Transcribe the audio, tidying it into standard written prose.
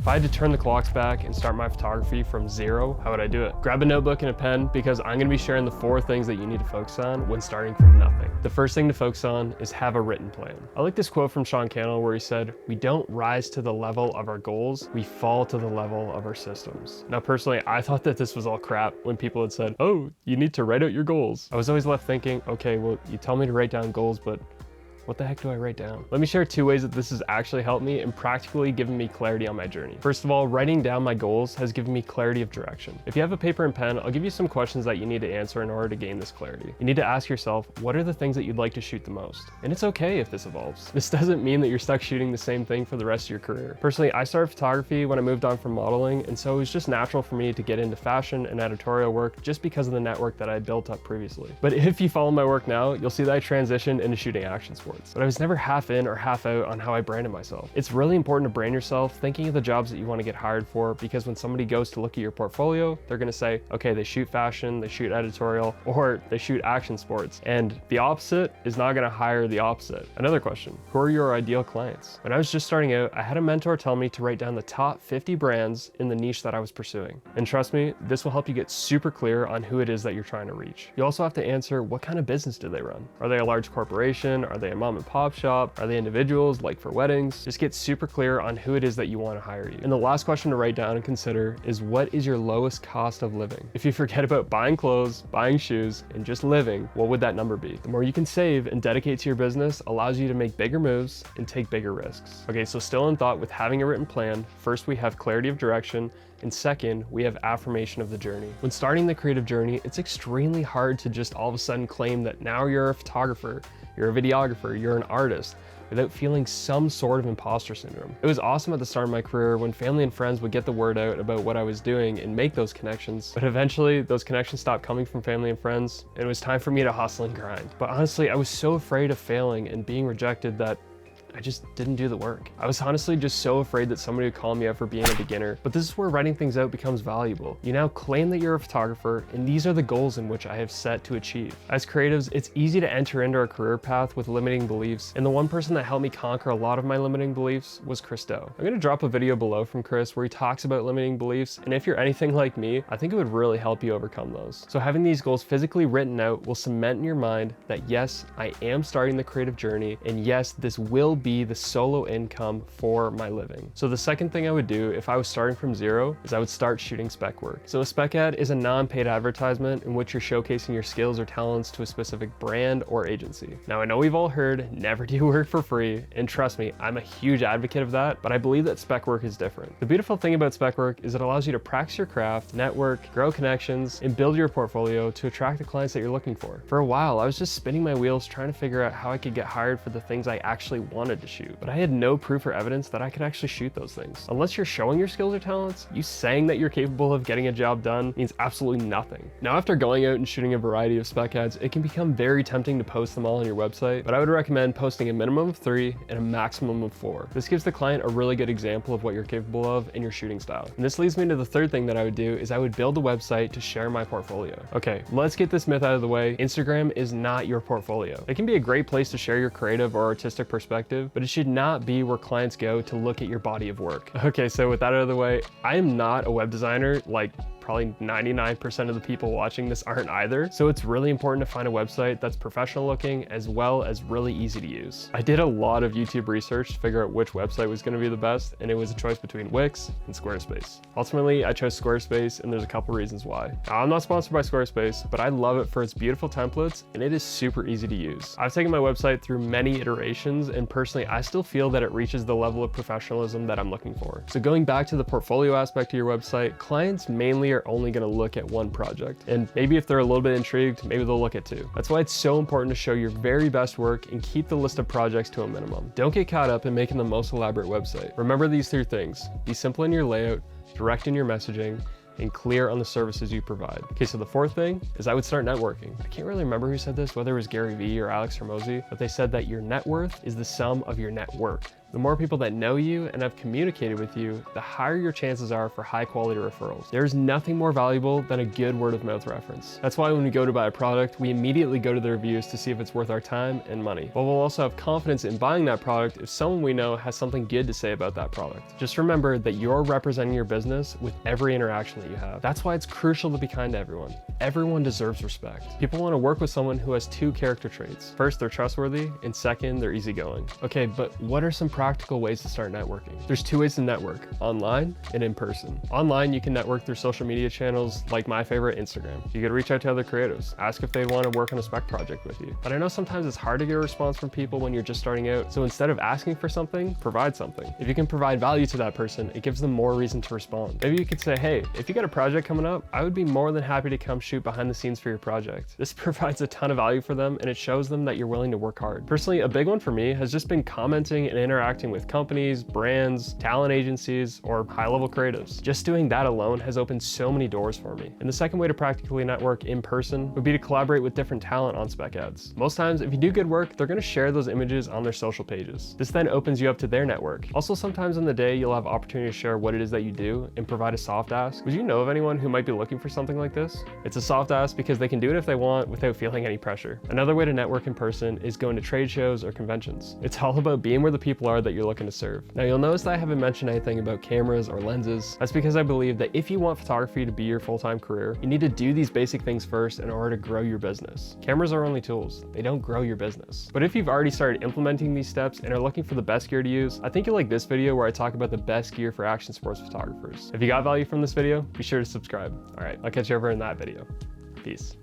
If I had to turn the clocks back and start my photography from zero, how would I do it? Grab a notebook and a pen because I'm gonna be sharing the 4 things that you need to focus on when starting from nothing. The first thing to focus on is have a written plan. I like this quote from Sean Cannell where he said, "We don't rise to the level of our goals, we fall to the level of our systems." Now personally, I thought that this was all crap when people had said, "Oh, you need to write out your goals." I was always left thinking, okay, well, you tell me to write down goals, but what the heck do I write down? Let me share 2 ways that this has actually helped me and practically given me clarity on my journey. First of all, writing down my goals has given me clarity of direction. If you have a paper and pen, I'll give you some questions that you need to answer in order to gain this clarity. You need to ask yourself, what are the things that you'd like to shoot the most? And it's okay if this evolves. This doesn't mean that you're stuck shooting the same thing for the rest of your career. Personally, I started photography when I moved on from modeling, and so it was just natural for me to get into fashion and editorial work just because of the network that I had built up previously. But if you follow my work now, you'll see that I transitioned into shooting action sports. But I was never half in or half out on how I branded myself. It's really important to brand yourself thinking of the jobs that you want to get hired for, because when somebody goes to look at your portfolio, they're going to say, okay, they shoot fashion, they shoot editorial, or they shoot action sports. And the opposite is not going to hire the opposite. Another question, who are your ideal clients? When I was just starting out, I had a mentor tell me to write down the top 50 brands in the niche that I was pursuing. And trust me, this will help you get super clear on who it is that you're trying to reach. You also have to answer, what kind of business do they run? Are they a large corporation? Are they a mom and pop shop? Are they individuals, like for weddings? Just get super clear on who it is that you want to hire you. And the last question to write down and consider is, what is your lowest cost of living? If you forget about buying clothes, buying shoes, and just living, what would that number be? The more you can save and dedicate to your business allows you to make bigger moves and take bigger risks. Okay, so still in thought with having a written plan, first we have clarity of direction, and second, we have affirmation of the journey. When starting the creative journey, it's extremely hard to just all of a sudden claim that now you're a photographer, you're a videographer, you're an artist, without feeling some sort of imposter syndrome. It was awesome at the start of my career when family and friends would get the word out about what I was doing and make those connections, but eventually those connections stopped coming from family and friends, and it was time for me to hustle and grind. But honestly, I was so afraid of failing and being rejected that I just didn't do the work. I was honestly just so afraid that somebody would call me out for being a beginner, but this is where writing things out becomes valuable. You now claim that you're a photographer, and these are the goals in which I have set to achieve. As creatives, it's easy to enter into our career path with limiting beliefs, and the one person that helped me conquer a lot of my limiting beliefs was Chris Do. I'm gonna drop a video below from Chris where he talks about limiting beliefs, and if you're anything like me, I think it would really help you overcome those. So having these goals physically written out will cement in your mind that yes, I am starting the creative journey, and yes, this will be the solo income for my living. So the second thing I would do if I was starting from zero is I would start shooting spec work. So a spec ad is a non-paid advertisement in which you're showcasing your skills or talents to a specific brand or agency. Now I know we've all heard, never do work for free, and trust me, I'm a huge advocate of that, but I believe that spec work is different. The beautiful thing about spec work is it allows you to practice your craft, network, grow connections, and build your portfolio to attract the clients that you're looking for. For a while, I was just spinning my wheels trying to figure out how I could get hired for the things I actually wanted to shoot. But I had no proof or evidence that I could actually shoot those things. Unless you're showing your skills or talents, you saying that you're capable of getting a job done means absolutely nothing. Now, after going out and shooting a variety of spec ads, it can become very tempting to post them all on your website, but I would recommend posting a minimum of 3 and a maximum of 4. This gives the client a really good example of what you're capable of in your shooting style. And this leads me to the third thing that I would do is I would build a website to share my portfolio. Okay, let's get this myth out of the way. Instagram is not your portfolio. It can be a great place to share your creative or artistic perspective, but it should not be where clients go to look at your body of work. Okay, so with that out of the way, I am not a web designer like probably 99% of the people watching this aren't either. So it's really important to find a website that's professional looking as well as really easy to use. I did a lot of YouTube research to figure out which website was going to be the best, and it was a choice between Wix and Squarespace. Ultimately, I chose Squarespace, and there's a couple reasons why. Now, I'm not sponsored by Squarespace, but I love it for its beautiful templates, and it is super easy to use. I've taken my website through many iterations, and personally, I still feel that it reaches the level of professionalism that I'm looking for. So going back to the portfolio aspect of your website, clients mainly are only going to look at one project, and maybe if they're a little bit intrigued, maybe they'll look at 2. That's why it's so important to show your very best work and keep the list of projects to a minimum. Don't get caught up in making the most elaborate website. Remember these 3 things: be simple in your layout, direct in your messaging, and clear on the services you provide. Okay, so the fourth thing is I would start networking. I can't really remember who said this, whether it was Gary Vee or Alex Hormozy, but they said that your net worth is the sum of your network. The more people that know you and have communicated with you, the higher your chances are for high quality referrals. There's nothing more valuable than a good word of mouth reference. That's why when we go to buy a product, we immediately go to the reviews to see if it's worth our time and money. But we'll also have confidence in buying that product if someone we know has something good to say about that product. Just remember that you're representing your business with every interaction that you have. That's why it's crucial to be kind to everyone. Everyone deserves respect. People want to work with someone who has two character traits. First, they're trustworthy, and second, they're easygoing. Okay, but what are some practical ways to start networking? There's two ways to network: online and in person. Online, you can network through social media channels like my favorite, Instagram. You could reach out to other creatives, ask if they'd want to work on a spec project with you. But I know sometimes it's hard to get a response from people when you're just starting out, so instead of asking for something, provide something. If you can provide value to that person, it gives them more reason to respond. Maybe you could say, hey, if you got a project coming up, I would be more than happy to come shoot behind the scenes for your project. This provides a ton of value for them, and it shows them that you're willing to work hard. Personally, a big one for me has just been commenting and interacting with companies, brands, talent agencies, or high-level creatives. Just doing that alone has opened so many doors for me. And the second way to practically network in person would be to collaborate with different talent on spec ads. Most times, if you do good work, they're going to share those images on their social pages. This then opens you up to their network. Also, sometimes in the day, you'll have opportunity to share what it is that you do and provide a soft ask. Would you know of anyone who might be looking for something like this? It's a soft ask because they can do it if they want without feeling any pressure. Another way to network in person is going to trade shows or conventions. It's all about being where the people are that you're looking to serve. Now, you'll notice that I haven't mentioned anything about cameras or lenses. That's because I believe that if you want photography to be your full-time career, you need to do these basic things first in order to grow your business. Cameras are only tools. They don't grow your business. But if you've already started implementing these steps and are looking for the best gear to use, I think you'll like this video where I talk about the best gear for action sports photographers. If you got value from this video, be sure to subscribe. All right, I'll catch you over in that video. Peace.